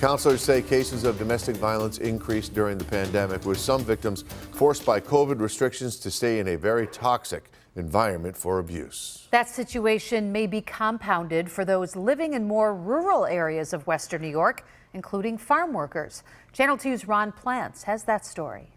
Counselors say cases of domestic violence increased during the pandemic, with some victims forced by COVID restrictions to stay in a very toxic environment for abuse. That situation may be compounded for those living in more rural areas of Western New York, including farm workers. Channel 2's Ron Plants has that story.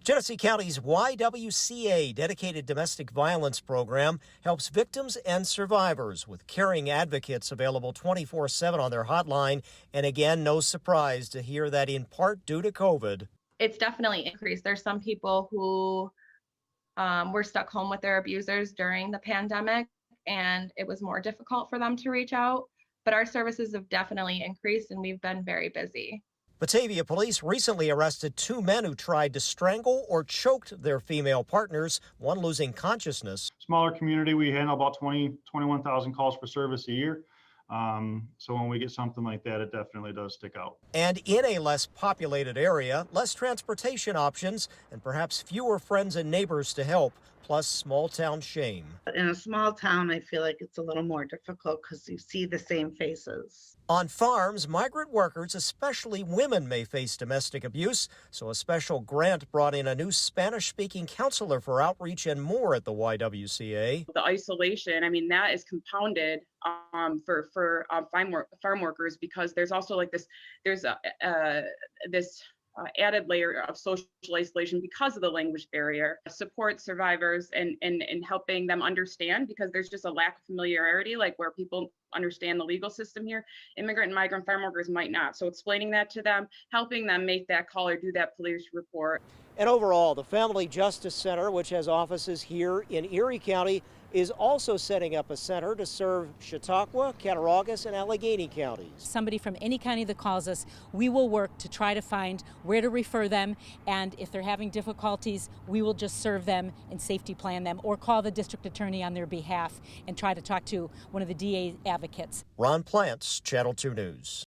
Genesee County's YWCA dedicated domestic violence program helps victims and survivors with caring advocates available 24/7 on their hotline. And again, no surprise to hear that in part due to COVID. It's definitely increased. There's some people who were stuck home with their abusers during the pandemic, and it was more difficult for them to reach out. But our services have definitely increased, and we've been very busy. Batavia police recently arrested 2 men who tried to strangle or choked their female partners, one losing consciousness. Smaller community, we handle about 21,000 calls for service a year. So when we get something like that, it definitely does stick out. And in a less populated area, less transportation options and perhaps fewer friends and neighbors to help, plus small town shame. In a small town, I feel like it's a little more difficult because you see the same faces. On farms, migrant workers, especially women, may face domestic abuse, so a special grant brought in a new Spanish-speaking counselor for outreach and more at the YWCA. The isolation, I mean, that is compounded for farm workers, because there's also like this added layer of social isolation because of the language barrier. Support survivors and helping them understand, because there's just a lack of familiarity, like where people understand the legal system here. Immigrant and migrant farm workers might not. So explaining that to them, helping them make that call or do that police report. And overall, the Family Justice Center, which has offices here in Erie County, is also setting up a center to serve Chautauqua, Cattaraugus, and Allegheny counties. Somebody from any county that calls us, we will work to try to find where to refer them, and if they're having difficulties, we will just serve them and safety plan them, or call the district attorney on their behalf and try to talk to one of the DA advocates. Ron Plants, Channel 2 News.